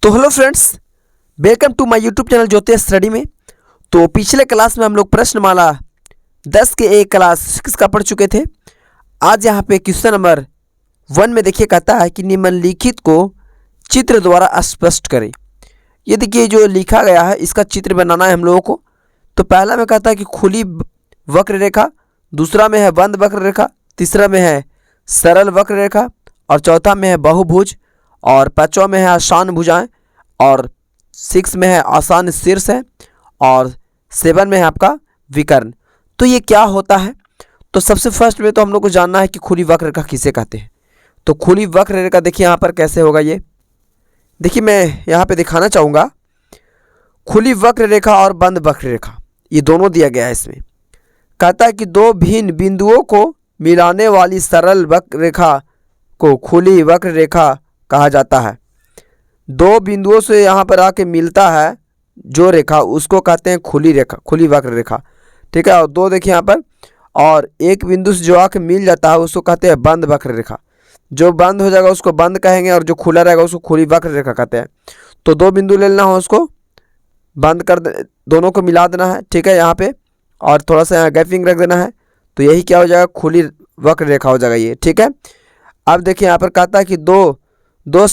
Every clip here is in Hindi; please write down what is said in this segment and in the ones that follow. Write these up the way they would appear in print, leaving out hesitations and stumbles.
तो hello friends, welcome to my YouTube channel Jyotish study में। तो पिछले क्लास में हम लोग प्रश्नमाला 10 के एक क्लास 6 का पढ़ चुके थे। आज यहाँ पे क्वेश्चन नंबर 1 में देखिए कहता है कि निम्नलिखित को चित्र द्वारा स्पष्ट करें। ये देखिए जो लिखा गया है इसका चित्र बनाना है हम लोगों को। तो पहला में कहता है कि खुली वक्र रेखा, दूसरा में है बंद वक्र रेखा, तीसरा में है सरल वक्र रेखा और चौथा में है बहुभुज और पांचवा में है आसान भुजाएं और 6 में है आसान शीर्ष है और 7 में है आपका विकर्ण। तो ये क्या होता है? तो सबसे फर्स्ट में तो हम लोग को जानना है कि खुली वक्र रेखा किसे कहते हैं। तो खुली वक्र रेखा देखिए यहाँ पर कैसे होगा। ये देखिए मैं यहाँ पे दिखाना चाहूँगा। खुली वक्र रेखा और बंद वक्र रेखा ये दोनों दिया गया है। इसमें कहता है कि दो भिन्न बिंदुओं को मिलाने वाली सरल वक्र रेखा को खुली वक्र रेखा कहा जाता है। दो बिंदुओं से यहाँ पर आके मिलता है जो रेखा उसको कहते हैं खुली रेखा, खुली वक्र रेखा। ठीक है। और दो देखिए यहाँ पर, और एक बिंदु से जो आके मिल जाता है उसको कहते हैं बंद वक्र रेखा। जो बंद हो जाएगा उसको बंद कहेंगे और जो खुला रहेगा उसको खुली वक्र रेखा कहते हैं। तो दो बिंदु ले लेना हो, उसको बंद कर दोनों को मिला देना है। ठीक है। यहाँ पे और थोड़ा सा यहाँ गैपिंग रख देना है। तो यही क्या हो जाएगा, खुली वक्र रेखा हो जाएगा ये। ठीक है। अब देखिए यहाँ पर कहता है कि दो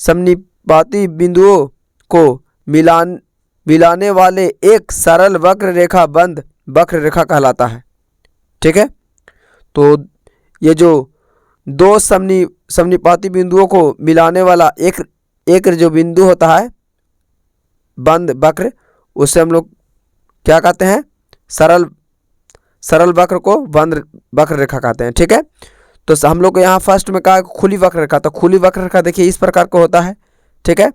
समनिपाती बिंदुओं को मिलाने वाले एक सरल वक्र रेखा बंद वक्र रेखा कहलाता है। ठीक है। तो ये जो दो समनिपाती बिंदुओं को मिलाने वाला एक जो बिंदु होता है बंद वक्र, उससे हम लोग क्या कहते हैं, सरल वक्र को बंद वक्र रेखा कहते हैं। ठीक है। तो हम लोग को यहाँ फर्स्ट में कहा खुली वक्र रेखा। तो खुली वक्र रेखा देखिए इस प्रकार का होता है। ठीक है।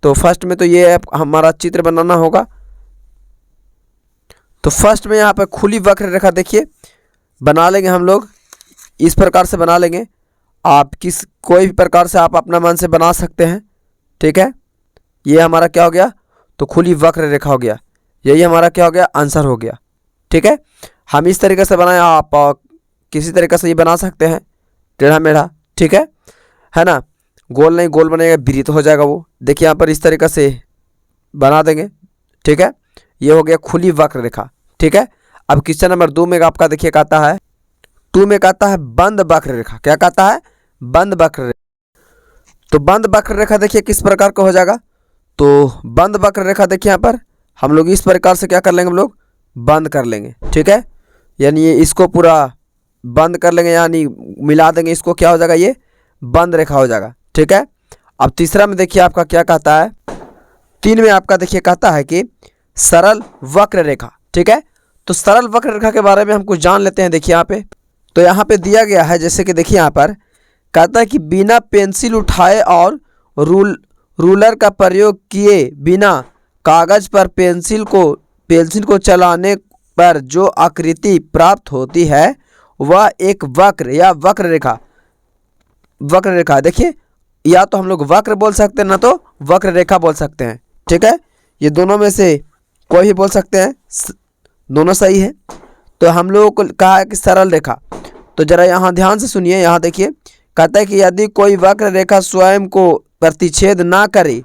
तो फर्स्ट में तो ये हमारा चित्र बनाना होगा। तो फर्स्ट में यहाँ पर खुली वक्र रेखा देखिए बना लेंगे हम लोग, इस प्रकार से बना लेंगे। आप कोई भी प्रकार से आप अपना मन से बना सकते हैं। ठीक है। ये हमारा क्या हो गया, तो खुली वक्र रेखा हो गया। यही हमारा क्या हो गया, आंसर हो गया। ठीक है। हम इस तरीके से बनाए, आप किसी तरीके से ये बना सकते हैं, टेढ़ा मेढ़ा। ठीक है ना। गोल नहीं, गोल बनेगा वृत्त हो जाएगा वो। देखिए यहाँ पर इस तरीके से बना देंगे। ठीक है। ये हो गया खुली वक्र रेखा। ठीक है। अब क्वेश्चन नंबर 2 में आपका देखिए कहता है 2 में कहता है बंद वक्र रेखा। क्या कहता है, बंद वक्र रेखा। तो बंद वक्र रेखा देखिए किस प्रकार का हो जाएगा। तो बंद वक्र रेखा देखिए यहाँ पर हम लोग इस प्रकार से क्या कर लेंगे, हम लोग बंद कर लेंगे। ठीक है। यानी ये इसको पूरा बंद कर लेंगे, यानी मिला देंगे इसको, क्या हो जाएगा, ये बंद रेखा हो जाएगा। ठीक है। अब तीसरा में देखिए आपका क्या कहता है, 3 में आपका देखिए कहता है कि सरल वक्र रेखा। ठीक है। तो सरल वक्र रेखा के बारे में हम कुछ जान लेते हैं। देखिए यहाँ पे, तो यहाँ पे दिया गया है, जैसे कि देखिए यहाँ पर कहता है कि बिना पेंसिल उठाए और रूलर का प्रयोग किए बिना कागज पर पेंसिल को चलाने पर जो आकृति प्राप्त होती है वह एक वक्र या वक्र रेखा। देखिए या तो हम लोग वक्र बोल सकते हैं, ना तो वक्र रेखा बोल सकते हैं। ठीक है। ये दोनों में से कोई भी बोल सकते हैं, दोनों सही है। तो हम लोगों को कहा है कि सरल रेखा। तो जरा यहाँ ध्यान से सुनिए। यहाँ देखिए कहता है कि यदि कोई वक्र रेखा स्वयं को प्रतिच्छेद ना करे,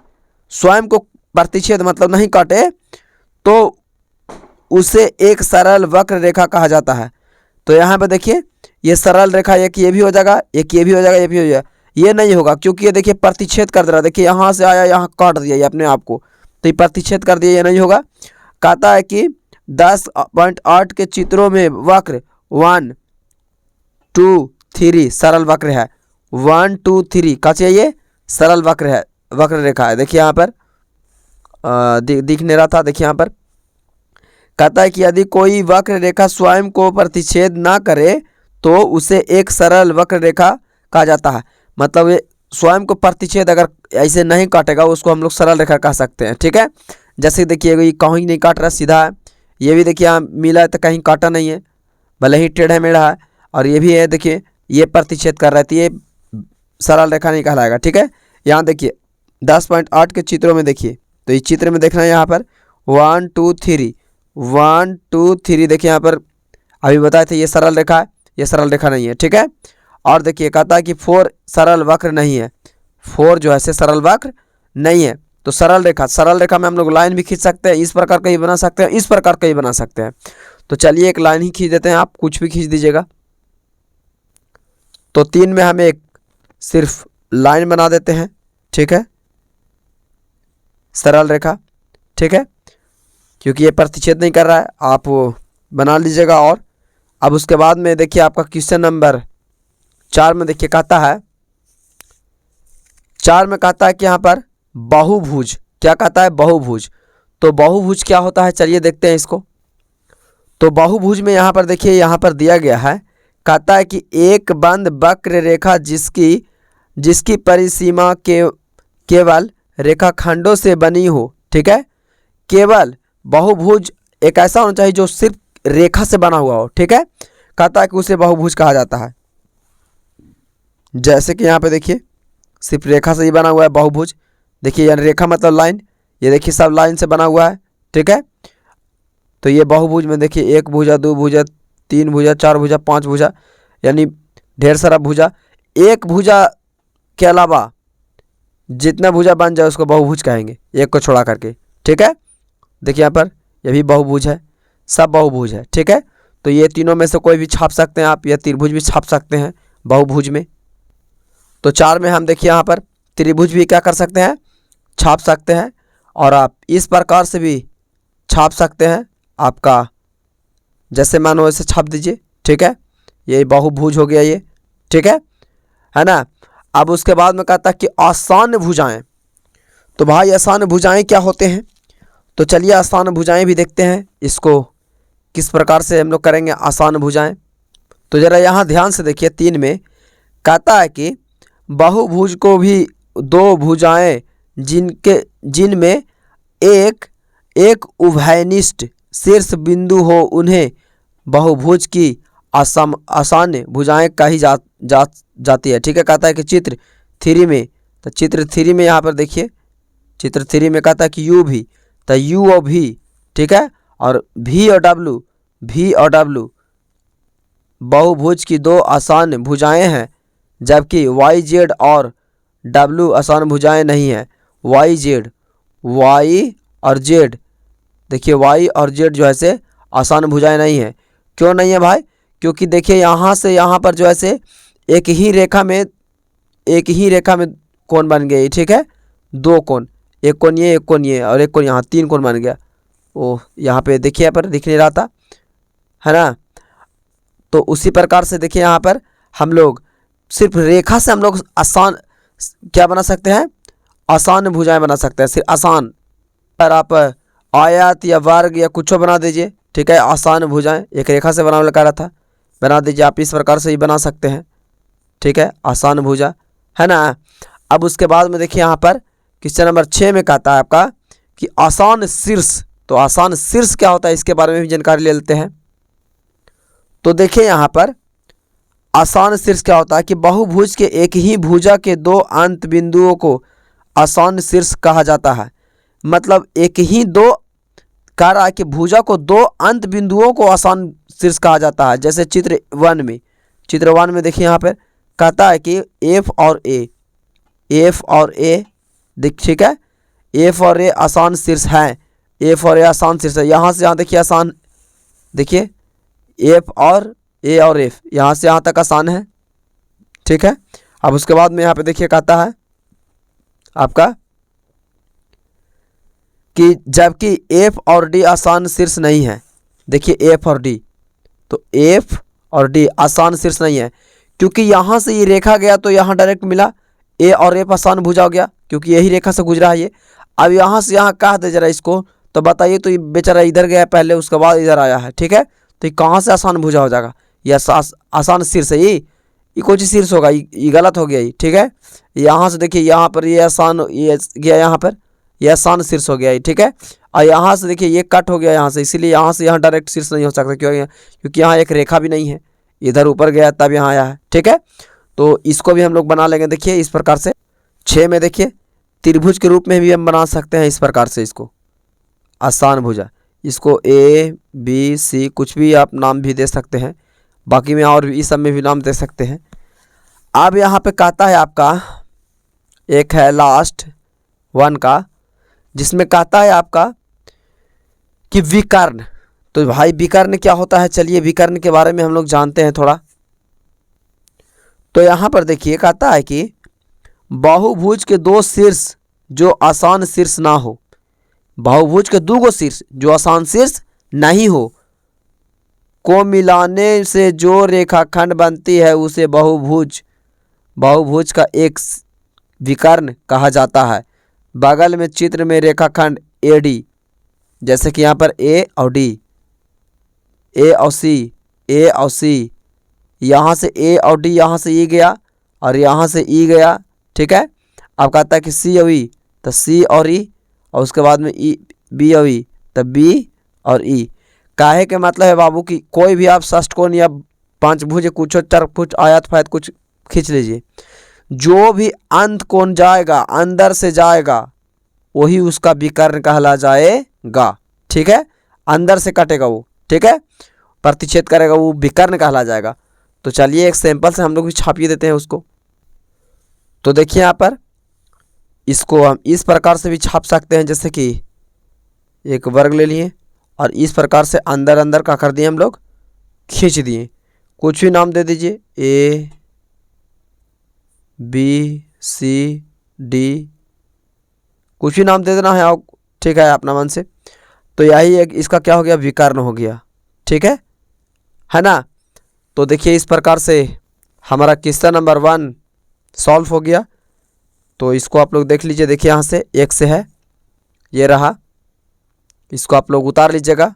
स्वयं को प्रतिच्छेद मतलब नहीं काटे, तो उसे एक सरल वक्र रेखा कहा जाता है। तो यहाँ पे देखिए ये सरल रेखा, एक ये भी हो जाएगा, एक ये भी हो जाएगा, ये भी हो जाएगा। ये नहीं होगा क्योंकि ये देखिए प्रतिच्छेद कर दे रहा है। देखिए यहाँ से आया, यहाँ काट दिया ये अपने आप को, तो ये प्रतिच्छेद कर दिया, ये नहीं होगा। कहता है कि 10.8 के चित्रों में वक्र 1 2 3 सरल वक्र है। 1 2 3 का चाहिए सरल वक्र है, वक्र रेखा है। देखिए यहाँ पर दिख नहीं रहा था। देखिए यहाँ पर कहता है कि यदि कोई वक्र रेखा स्वयं को प्रतिच्छेद ना करे तो उसे एक सरल वक्र रेखा कहा जाता है। मतलब ये स्वयं को प्रतिच्छेद अगर ऐसे नहीं काटेगा उसको हम लोग सरल रेखा कह सकते हैं। ठीक है। जैसे देखिए ये कहीं नहीं काट रहा, सीधा है। ये भी देखिए यहाँ मिला है तो कहीं काटा नहीं है, भले ही टेढ़ा मेढ़ा है। और ये भी है, देखिए ये प्रतिच्छेद कर रहा है, तो ये सरल रेखा नहीं कहलाएगा। ठीक है। यहाँ देखिए 10.8 के चित्रों में देखिए, तो इस चित्र में देखना है यहाँ पर 1 2 3 देखिए यहाँ पर अभी बताए थे ये सरल रेखा है, ये सरल रेखा नहीं है। ठीक है। और देखिए कहता है कि 4 सरल वक्र नहीं है, 4 जो है से सरल वक्र नहीं है। तो सरल रेखा में हम लोग लाइन भी खींच सकते हैं, इस प्रकार का ही बना सकते हैं, इस प्रकार का ही बना सकते हैं। तो चलिए एक लाइन ही खींच देते हैं, आप कुछ भी खींच दीजिएगा। तो 3 में हम एक सिर्फ लाइन बना देते हैं, ठीक है, सरल रेखा, ठीक है, क्योंकि ये प्रतिच्छेद नहीं कर रहा है, आप बना लीजिएगा। और अब उसके बाद में देखिए आपका क्वेश्चन नंबर 4 में देखिए कहता है, 4 में कहता है कि यहाँ पर बहुभुज, क्या कहता है, बहुभुज। तो बहुभुज क्या होता है, चलिए देखते हैं इसको। तो बहुभुज में यहाँ पर देखिए, यहाँ पर दिया गया है, कहता है कि एक बंद वक्र रेखा जिसकी परिसीमा केवल रेखाखंडों से बनी हो, ठीक है। केवल बहुभुज एक ऐसा होना चाहिए जो सिर्फ रेखा से बना हुआ हो, ठीक है। कहता है कि उसे बहुभुज कहा जाता है। जैसे कि यहाँ पे देखिए सिर्फ रेखा से ही बना हुआ है बहुभुज। देखिए यानी रेखा मतलब लाइन, ये देखिए सब लाइन से बना हुआ है, ठीक है। तो ये बहुभुज में देखिए 1 भुजा, 2 भुजा, 3 भुजा, 4 भुजा, 5 भुजा, यानी ढेर सारा भुजा। एक भुजा के अलावा जितना भुजा बन जाए उसको बहुभुज कहेंगे, एक को छोड़ा करके, ठीक है। देखिए यहाँ पर ये भी बहुभुज है, सब बहुभुज है, ठीक है। तो ये तीनों में से कोई भी छाप सकते हैं आप, या त्रिभुज भी छाप सकते हैं बहुभुज में। तो 4 में हम देखिए यहाँ पर त्रिभुज भी क्या कर सकते हैं, छाप सकते हैं। और आप इस प्रकार से भी छाप सकते हैं, आपका जैसे मानो वैसे छाप दीजिए, ठीक है। ये बहुभुज हो गया ये, ठीक है ना। अब उसके बाद में कहता है कि आसान भुजाएं। तो भाई आसान भुजाएं क्या होते हैं, तो चलिए आसान भुजाएं भी देखते हैं, इसको किस प्रकार से हम लोग करेंगे आसान भुजाएं। तो ज़रा यहाँ ध्यान से देखिए, 3 में कहता है कि बहुभुज को भी 2 भुजाएं जिनमें एक उभयनिष्ठ शीर्ष बिंदु हो, उन्हें बहुभुज की आसान भुजाएं कही जाती है, ठीक है। कहता है कि चित्र 3 में, तो चित्र 3 में यहाँ पर देखिए, चित्र 3 में कहता है कि यू भी, तो यू और भी, ठीक है, और भी और डब्लू बहुभुज की 2 आसान भुजाएं हैं, जबकि वाई जेड और डब्लू आसान भुजाएं नहीं है। वाई और जेड देखिए, वाई और जेड जो है से आसान भुजाएं नहीं है। क्यों नहीं है भाई, क्योंकि देखिए यहाँ से यहाँ पर जो है से एक ही रेखा में कोण बन गए, ठीक है, 2 कोण, एक कोण ये, एक कोण ये, और एक कोण यहाँ, 3 कोण बन गया। ओह यहाँ पे देखिए, यहाँ पर दिख नहीं रहा था, है ना। तो उसी प्रकार से देखिए यहाँ पर हम लोग सिर्फ रेखा से हम लोग आसान क्या बना सकते हैं, आसान भुजाएं बना सकते हैं। सिर्फ आसान पर आप आयत या वर्ग या कुछ बना दीजिए, ठीक है। आसान भुजाएं एक रेखा से बनाने लगा रहा था, बना दीजिए, आप इस प्रकार से ही बना सकते हैं, ठीक है, आसान भुजा, है ना। अब उसके बाद में देखिए यहाँ पर क्वेश्चन नंबर 6 में कहता है आपका कि आसान शीर्ष। तो आसान शीर्ष क्या होता है, इसके बारे में भी जानकारी ले लेते हैं। तो देखिए यहाँ पर आसान शीर्ष क्या होता है कि बहुभुज के एक ही भुजा के 2 अंत बिंदुओं को आसान शीर्ष कहा जाता है। मतलब एक ही 2 कह रहा है कि भुजा को 2 अंत बिंदुओं को आसान शीर्ष कहा जाता है। जैसे चित्र 1 में देखिए यहाँ पर कहता है कि एफ और ए ठीक है, एफ और ए आसान शीर्ष है, एफ और ए आसान शीर्ष है। यहाँ से यहाँ देखिए आसान, देखिए एफ और ए और एफ यहाँ से यहाँ तक आसान है, ठीक है। अब उसके बाद में यहाँ पे देखिए कहता है आपका कि जबकि एफ और डी आसान शीर्ष नहीं है। देखिए एफ और डी, तो एफ और डी आसान शीर्ष नहीं है, क्योंकि यहाँ से ये रेखा गया तो यहाँ डायरेक्ट मिला, ए और एफ आसान भुजा हो गया, क्योंकि यही रेखा से गुजरा है ये। अब यहाँ से यहाँ कह दे जरा इसको, तो बताइए, तो ये बेचारा इधर गया पहले, उसके बाद इधर आया है, ठीक है। तो ये कहाँ से आसान भुजा हो जाएगा, ये आसान शीर्ष है, ये कोई शीर्ष होगा, ये गलत हो गया ये, ठीक है। यहाँ से देखिए यहाँ पर ये आसान, ये गया यहाँ पर, ये आसान शीर्ष हो गया ये, ठीक है। और यहाँ से देखिए ये कट हो गया यहाँ से, इसीलिए यहाँ से यहाँ डायरेक्ट शीर्ष नहीं हो सकता, क्योंकि यहाँ एक रेखा भी नहीं है, इधर ऊपर गया तब यहाँ आया है, ठीक है। तो इसको भी हम लोग बना लेंगे, देखिए इस प्रकार से। 6 में देखिए त्रिभुज के रूप में भी हम बना सकते हैं इस प्रकार से, इसको आसान भुजा, इसको ए बी सी कुछ भी आप नाम भी दे सकते हैं, बाकी में और इस सब में भी नाम दे सकते हैं। अब यहाँ पे कहता है आपका एक है लास्ट वन का, जिसमें कहता है आपका कि विकर्ण। तो भाई विकर्ण क्या होता है, चलिए विकर्ण के बारे में हम लोग जानते हैं थोड़ा। तो यहाँ पर देखिए कहता है कि बहुभुज के दो शीर्ष जो आसान शीर्ष ना हो, बहुभुज के दो शीर्ष जो आसान शीर्ष नहीं हो को मिलाने से जो रेखाखंड बनती है उसे बहुभुज, बहुभुज का एक विकर्ण कहा जाता है। बगल में चित्र में रेखाखंड एडी, जैसे कि यहाँ पर ए और डी, ए और सी, ए और सी, यहाँ से ए और डी, यहाँ से ई गया और यहाँ से ई गया, ठीक है। अब कहता है कि सी और ई, तो सी और ई, और उसके बाद में ई, बी और ई, तो बी और ई। काहे के मतलब है बाबू कि कोई भी आप षष्ठकोण या पंचभुज, कुछ चरभुज, आयत फायत कुछ खींच लीजिए, जो भी अंत कोण जाएगा, अंदर से जाएगा, वही उसका विकर्ण कहला जाएगा, ठीक है। अंदर से कटेगा वो, ठीक है, प्रतिच्छेद करेगा, वो विकर्ण कहला जाएगा। तो चलिए एक सैंपल से हम लोग भी छापिए देते हैं उसको। तो देखिए यहाँ पर इसको हम इस प्रकार से भी छाप सकते हैं, जैसे कि एक वर्ग ले लिए और इस प्रकार से अंदर अंदर का कर दिए हम लोग, खींच दिए, कुछ भी नाम दे दीजिए, ए बी सी डी, कुछ भी नाम दे देना है, ठीक है, अपना मन से। तो यही एक इसका क्या हो गया, विकर्ण हो गया, ठीक है ना। तो देखिए इस प्रकार से हमारा क्वेश्चन नंबर 1 सॉल्व हो गया। तो इसको आप लोग देख लीजिए, देखिए यहाँ से एक से है, ये रहा, इसको आप लोग उतार लीजिएगा।